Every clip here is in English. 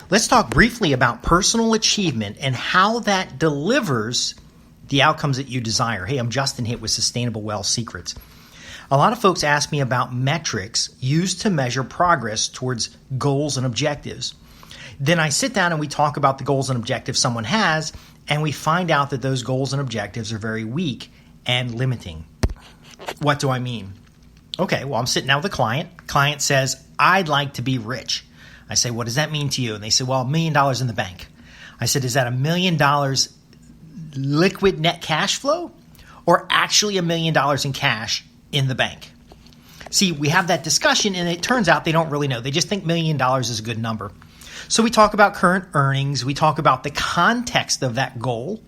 Let's talk briefly about personal achievement and how that delivers the outcomes that you desire. Hey, I'm Justin Hitt with Sustainable Wealth Secrets. A lot of folks ask me about metrics used to measure progress towards goals and objectives. Then I sit down and we talk about the goals and objectives someone has, and we find out that those goals and objectives are very weak and limiting. What do I mean? Okay, well, I'm sitting down with a client. Client says, I'd like to be rich. I say, what does that mean to you? And they say, well, $1 million in the bank. I said, is that $1 million liquid net cash flow or actually $1 million in cash in the bank? See, we have that discussion and it turns out they don't really know. They just think $1 million is a good number. So we talk about current earnings. We talk about the context of that goal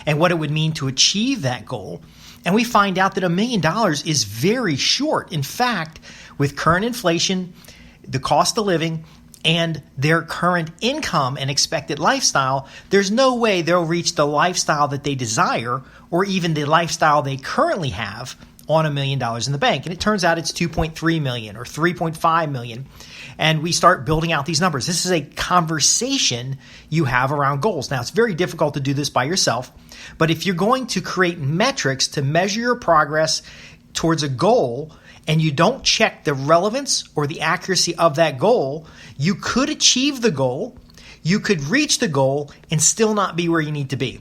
and what it would mean to achieve that goal. And we find out that $1 million is very short. In fact, with current inflation, the cost of living, and their current income and expected lifestyle, there's no way they'll reach the lifestyle that they desire or even the lifestyle they currently have on $1 million in the bank. And it turns out it's 2.3 million or 3.5 million. And we start building out these numbers. This is a conversation you have around goals. Now, it's very difficult to do this by yourself, but if you're going to create metrics to measure your progress towards a goal and you don't check the relevance or the accuracy of that goal, you could achieve the goal, you could reach the goal and still not be where you need to be.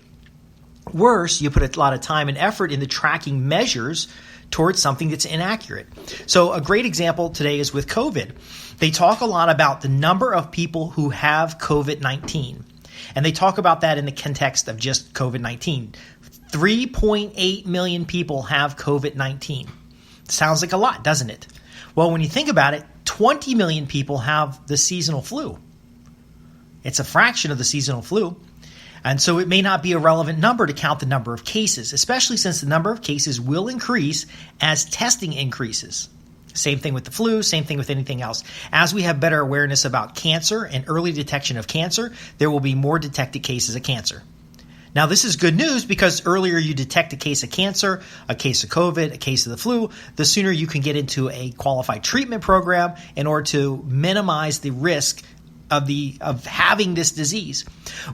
Worse, you put a lot of time and effort into tracking measures towards something that's inaccurate. So a great example today is with COVID. They talk a lot about the number of people who have COVID-19. And they talk about that in the context of just COVID-19. 3.8 million people have COVID-19. Sounds like a lot, doesn't it? Well, when you think about it, 20 million people have the seasonal flu. It's a fraction of the seasonal flu. And so it may not be a relevant number to count the number of cases, especially since the number of cases will increase as testing increases. Same thing with the flu, same thing with anything else. As we have better awareness about cancer and early detection of cancer, there will be more detected cases of cancer. Now, this is good news because earlier you detect a case of cancer, a case of COVID, a case of the flu, the sooner you can get into a qualified treatment program in order to minimize the risk of having this disease.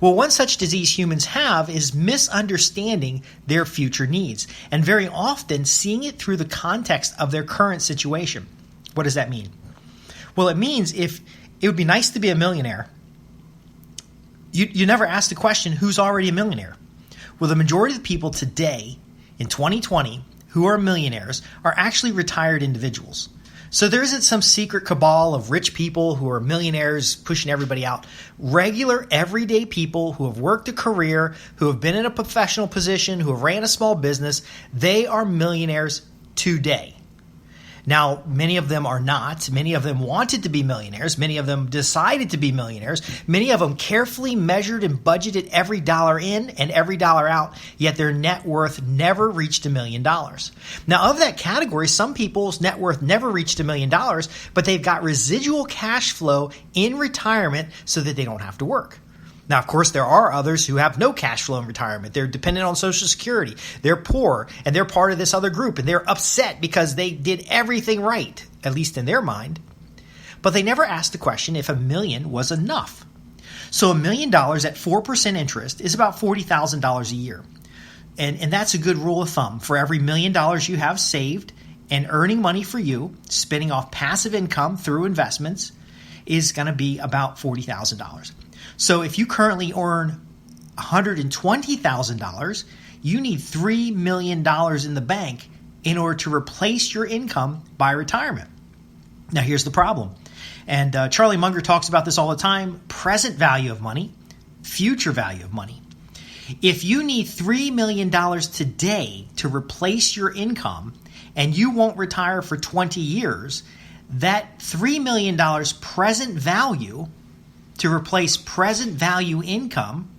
Well, one such disease humans have is misunderstanding their future needs and very often seeing it through the context of their current situation. What does that mean? Well, it means if it would be nice to be a millionaire, you never ask the question, who's already a millionaire? Well, the majority of the people today in 2020 who are millionaires are actually retired individuals. So there isn't some secret cabal of rich people who are millionaires pushing everybody out. Regular, everyday people who have worked a career, who have been in a professional position, who have ran a small business, they are millionaires today. Now, many of them are not. Many of them wanted to be millionaires. Many of them decided to be millionaires. Many of them carefully measured and budgeted every dollar in and every dollar out, yet their net worth never reached $1 million. Now, of that category, some people's net worth never reached $1 million, but they've got residual cash flow in retirement so that they don't have to work. Now, of course, there are others who have no cash flow in retirement. They're dependent on Social Security. They're poor, and they're part of this other group, and they're upset because they did everything right, at least in their mind. But they never asked the question if $1 million was enough. So $1 million at 4% interest is about $40,000 a year. And that's a good rule of thumb. For every $1 million you have saved and earning money for you, spinning off passive income through investments, is going to be about $40,000. So if you currently earn $120,000, you need $3 million in the bank in order to replace your income by retirement. Now, here's the problem. And Charlie Munger talks about this all the time. Present value of money, future value of money. If you need $3 million today to replace your income and you won't retire for 20 years, that $3 million present value to replace present value income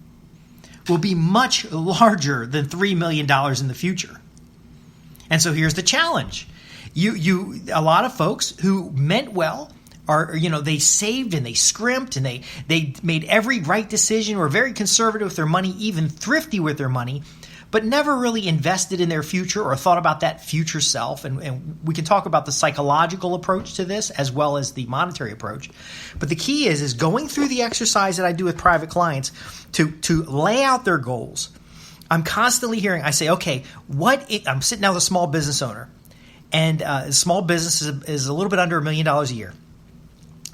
will be much larger than $3 million in the future. And so here's the challenge. A lot of folks who meant well they saved and they scrimped and they made every right decision, were very conservative with their money, even thrifty with their money. but never really invested in their future or thought about that future self. And we can talk about the psychological approach to this as well as the monetary approach. But the key is going through the exercise that I do with private clients to lay out their goals. I'm constantly hearing, I say, okay, I'm sitting down with a small business owner, and a small business is a little bit under $1 million a year.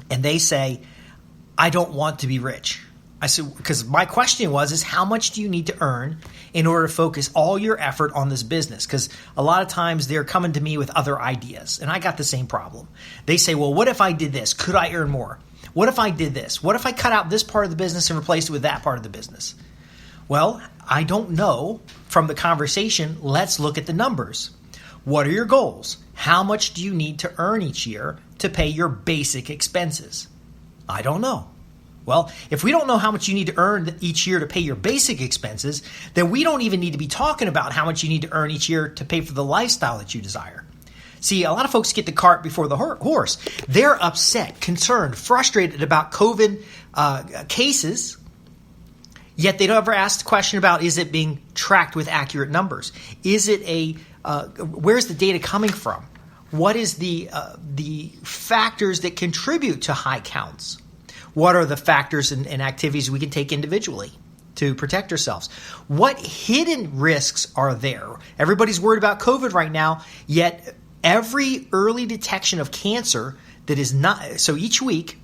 And they say, I don't want to be rich. I said, because my question is how much do you need to earn in order to focus all your effort on this business? Because a lot of times they're coming to me with other ideas, and I got the same problem. They say, well, what if I did this? Could I earn more? What if I did this? What if I cut out this part of the business and replaced it with that part of the business? Well, I don't know. From the conversation, let's look at the numbers. What are your goals? How much do you need to earn each year to pay your basic expenses? I don't know. Well, if we don't know how much you need to earn each year to pay your basic expenses, then we don't even need to be talking about how much you need to earn each year to pay for the lifestyle that you desire. See, a lot of folks get the cart before the horse. They're upset, concerned, frustrated about COVID cases, yet they don't ever ask the question about, is it being tracked with accurate numbers? Is it where's the data coming from? What is the factors that contribute to high counts? What are the factors and activities we can take individually to protect ourselves? What hidden risks are there? Everybody's worried about COVID right now, yet every early detection of cancer that is not, so each week,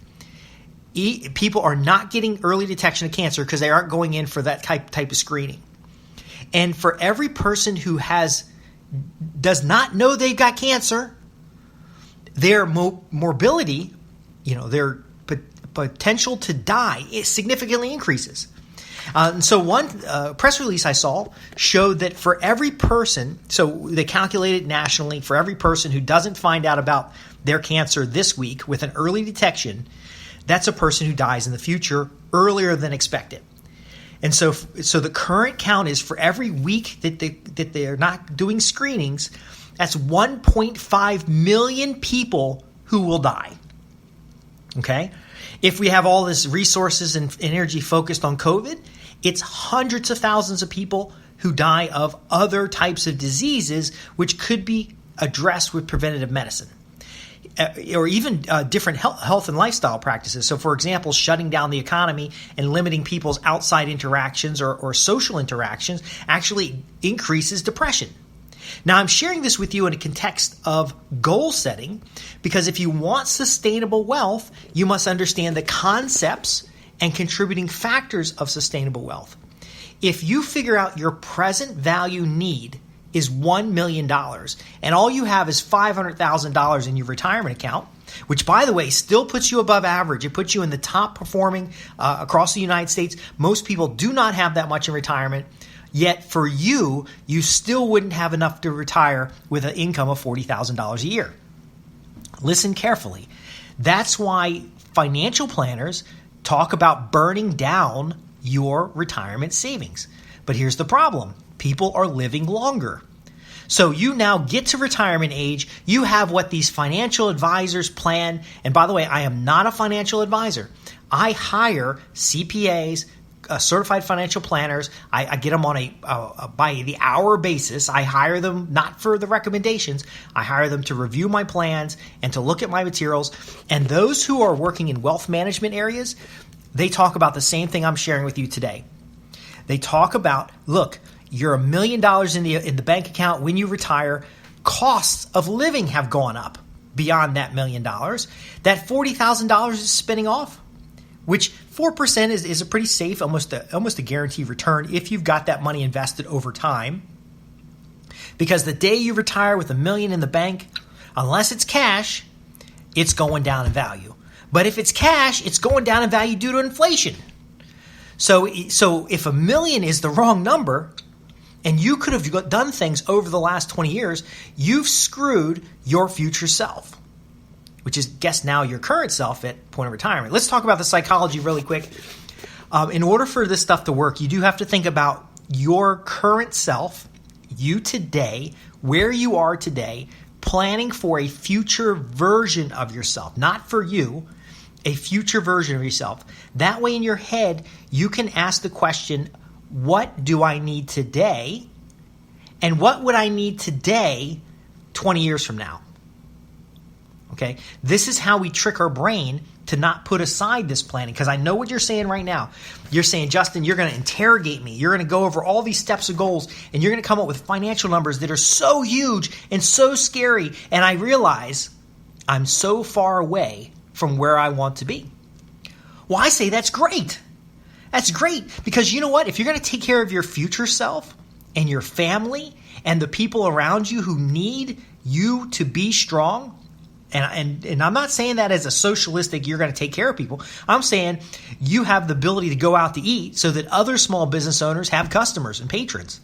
people are not getting early detection of cancer because they aren't going in for that type of screening. And for every person who does not know they've got cancer, their morbidity, their potential to die, it significantly increases. And so one press release I saw showed that for every person, so they calculated nationally, for every person who doesn't find out about their cancer this week with an early detection, that's a person who dies in the future earlier than expected. And so the current count is for every week that they are not doing screenings, that's 1.5 million people who will die. Okay? If we have all this resources and energy focused on COVID, it's hundreds of thousands of people who die of other types of diseases which could be addressed with preventative medicine. Or even different health and lifestyle practices. So, for example, shutting down the economy and limiting people's outside interactions or social interactions actually increases depression. Now, I'm sharing this with you in a context of goal setting because if you want sustainable wealth, you must understand the concepts and contributing factors of sustainable wealth. If you figure out your present value need is $1 million, and all you have is $500,000 in your retirement account, which, by the way, still puts you above average. It puts you in the top performing across the United States. Most people do not have that much in retirement, yet for you still wouldn't have enough to retire with an income of $40,000 a year. Listen carefully. That's why financial planners talk about burning down your retirement savings. But here's the problem. People are living longer. So you now get to retirement age, you have what these financial advisors plan. And by the way, I am not a financial advisor. I hire CPAs, certified financial planners. I get them on by the hour basis. I hire them not for the recommendations. I hire them to review my plans and to look at my materials. And those who are working in wealth management areas, they talk about the same thing I'm sharing with you today. They talk about, look, you're $1 million in the bank account when you retire. Costs of living have gone up beyond that $1 million. That $40,000 is spinning off, which 4% is a pretty safe, almost a guaranteed return if you've got that money invested over time. Because the day you retire with $1 million in the bank, unless it's cash, it's going down in value. But if it's cash, it's going down in value due to inflation. So if $1 million is the wrong number, and you could have done things over the last 20 years, you've screwed your future self, which is, guess now, your current self at point of retirement. Let's talk about the psychology really quick. In order for this stuff to work, you do have to think about your current self, you today, where you are today, planning for a future version of yourself, not for you, a future version of yourself. That way in your head, you can ask the question, what do I need today and what would I need today 20 years from now? Okay, this is how we trick our brain to not put aside this planning, because I know what you're saying right now. You're saying, Justin, you're going to interrogate me. You're going to go over all these steps of goals, and you're going to come up with financial numbers that are so huge and so scary, and I realize I'm so far away from where I want to be. Well, I say that's great. That's great, because you know what? If you're going to take care of your future self and your family and the people around you who need you to be strong, and I'm not saying that as a socialistic, you're going to take care of people. I'm saying you have the ability to go out to eat so that other small business owners have customers and patrons.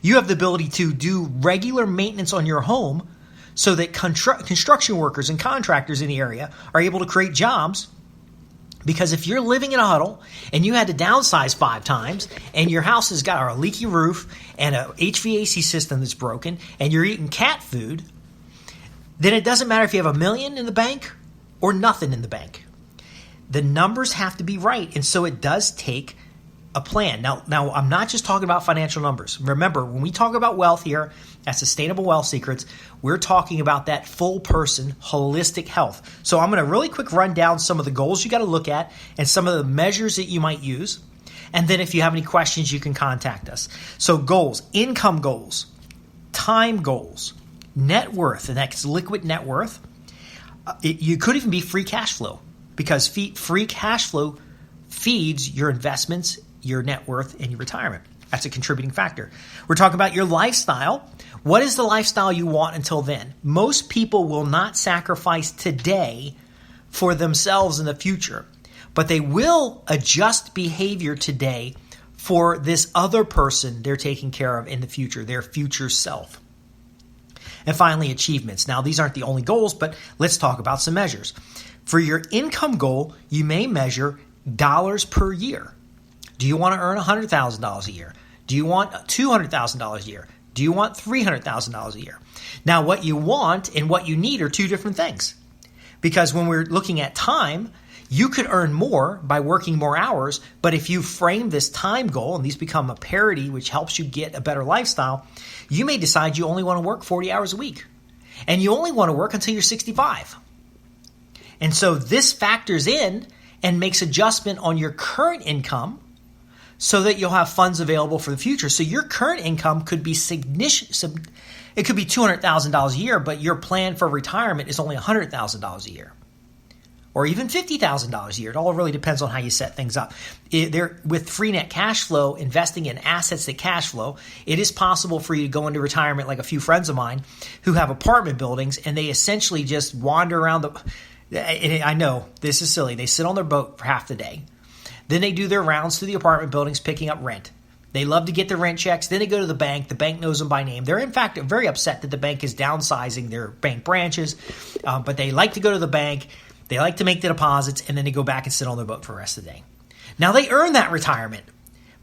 You have the ability to do regular maintenance on your home so that construction workers and contractors in the area are able to create jobs. Because if you're living in a huddle and you had to downsize 5 times and your house has got a leaky roof and a HVAC system that's broken and you're eating cat food, then it doesn't matter if you have $1 million in the bank or nothing in the bank. The numbers have to be right, and so it does take a plan. Now, I'm not just talking about financial numbers. Remember, when we talk about wealth here at Sustainable Wealth Secrets, we're talking about that full person, holistic health. So I'm going to really quick run down some of the goals you got to look at and some of the measures that you might use. And then if you have any questions, you can contact us. So goals, income goals, time goals, net worth, and that's liquid net worth. You could even be free cash flow, because free cash flow feeds your investments, your net worth, and your retirement. That's a contributing factor. We're talking about your lifestyle. What is the lifestyle you want until then? Most people will not sacrifice today for themselves in the future, but they will adjust behavior today for this other person they're taking care of in the future, their future self. And finally, achievements. Now, these aren't the only goals, but let's talk about some measures. For your income goal, you may measure dollars per year. Do you want to earn $100,000 a year? Do you want $200,000 a year? Do you want $300,000 a year? Now, what you want and what you need are two different things. Because when we're looking at time, you could earn more by working more hours, but if you frame this time goal and these become a parity, which helps you get a better lifestyle, you may decide you only want to work 40 hours a week. And you only want to work until you're 65. And so this factors in and makes adjustment on your current income so that you'll have funds available for the future. So your current income could be significant. It could be $200,000 a year, but your plan for retirement is only $100,000 a year, or even $50,000 a year. It all really depends on how you set things up. With free net cash flow, investing in assets that cash flow, it is possible for you to go into retirement like a few friends of mine who have apartment buildings, and they essentially just wander around and I know this is silly. They sit on their boat for half the day. Then they do their rounds through the apartment buildings picking up rent. They love to get their rent checks. Then they go to the bank. The bank knows them by name. They're, in fact, very upset that the bank is downsizing their bank branches, but they like to go to the bank. They like to make the deposits, and then they go back and sit on their boat for the rest of the day. Now, they earn that retirement,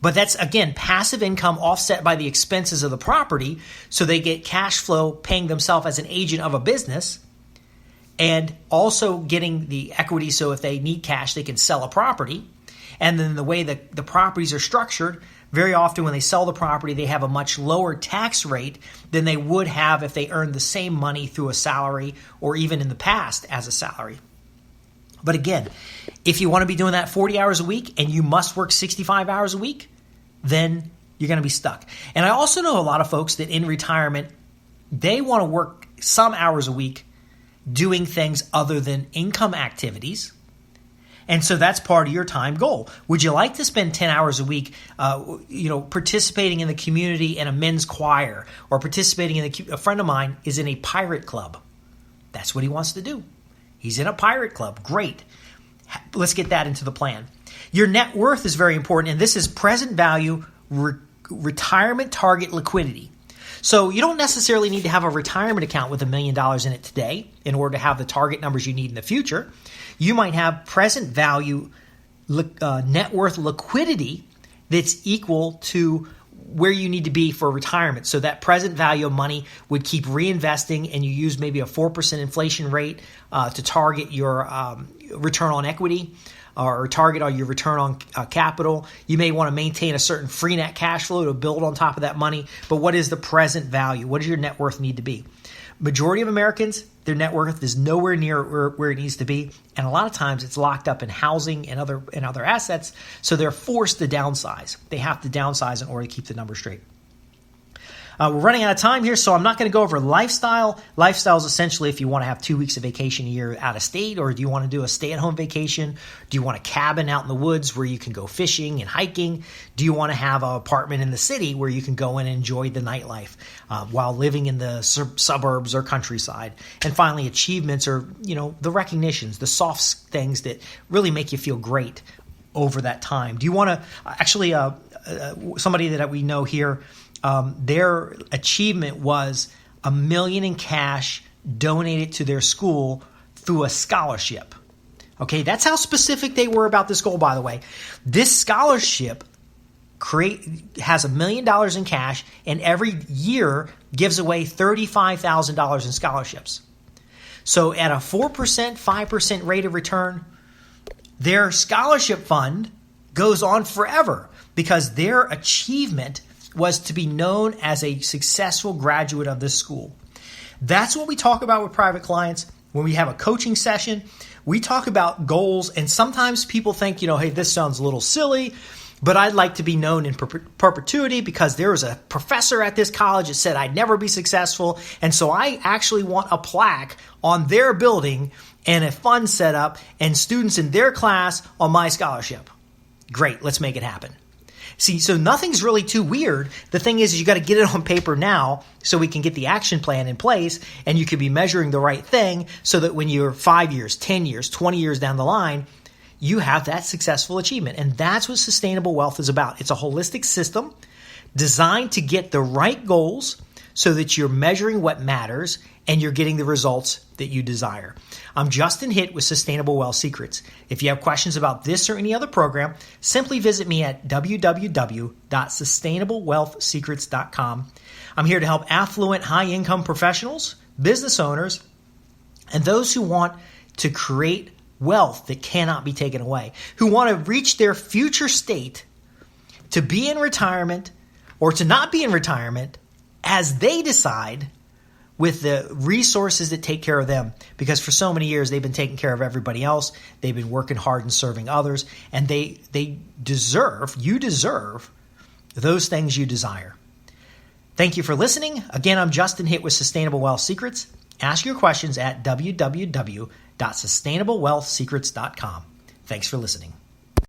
but that's, again, passive income offset by the expenses of the property, so they get cash flow paying themselves as an agent of a business and also getting the equity, so if they need cash, they can sell a property. And then the way that the properties are structured, very often when they sell the property, they have a much lower tax rate than they would have if they earned the same money through a salary or even in the past as a salary. But again, if you want to be doing that 40 hours a week and you must work 65 hours a week, then you're going to be stuck. And I also know a lot of folks that in retirement, they want to work some hours a week doing things other than income activities. And so that's part of your time goal. Would you like to spend 10 hours a week, participating in the community in a men's choir, or participating in a friend of mine is in a pirate club. That's what he wants to do. He's in a pirate club. Great. Let's get that into the plan. Your net worth is very important, and this is present value retirement target liquidity. So you don't necessarily need to have a retirement account with $1 million in it today in order to have the target numbers you need in the future. You might have present value net worth liquidity that's equal to where you need to be for retirement. So that present value of money would keep reinvesting, and you use maybe a 4% inflation rate to target your return on equity. or target on your return on capital. You may want to maintain a certain free net cash flow to build on top of that money. But what is the present value? What does your net worth need to be? Majority of Americans, their net worth is nowhere near where it needs to be. And a lot of times it's locked up in housing and other assets. So they're forced to downsize. They have to downsize in order to keep the numbers straight. We're running out of time here, so I'm not going to go over lifestyle. Lifestyle is essentially if you want to have 2 weeks of vacation a year out of state, or do you want to do a stay-at-home vacation? Do you want a cabin out in the woods where you can go fishing and hiking? Do you want to have an apartment in the city where you can go in and enjoy the nightlife while living in the suburbs or countryside? And finally, achievements are, the recognitions, the soft things that really make you feel great over that time. Do you want to somebody that we know here, their achievement was $1 million in cash donated to their school through a scholarship. Okay, that's how specific they were about this goal, by the way. This scholarship has $1 million in cash and every year gives away $35,000 in scholarships. So at a 4%, 5% rate of return, their scholarship fund goes on forever because their achievement was to be known as a successful graduate of this school. That's what we talk about with private clients. When we have a coaching session, we talk about goals, and sometimes people think, hey, this sounds a little silly, but I'd like to be known in perpetuity because there was a professor at this college that said I'd never be successful, and so I actually want a plaque on their building and a fund set up and students in their class on my scholarship. Great, let's make it happen. See, so nothing's really too weird. The thing is you got to get it on paper now so we can get the action plan in place and you can be measuring the right thing so that when you're 5 years, 10 years, 20 years down the line, you have that successful achievement. And that's what sustainable wealth is about. It's a holistic system designed to get the right goals so that you're measuring what matters and you're getting the results that you desire. I'm Justin Hitt with Sustainable Wealth Secrets. If you have questions about this or any other program, simply visit me at www.sustainablewealthsecrets.com. I'm here to help affluent, high-income professionals, business owners, and those who want to create wealth that cannot be taken away, who want to reach their future state to be in retirement or to not be in retirement as they decide with the resources that take care of them. Because for so many years, they've been taking care of everybody else. They've been working hard and serving others. And you deserve those things you desire. Thank you for listening. Again, I'm Justin Hitt with Sustainable Wealth Secrets. Ask your questions at www.sustainablewealthsecrets.com. Thanks for listening.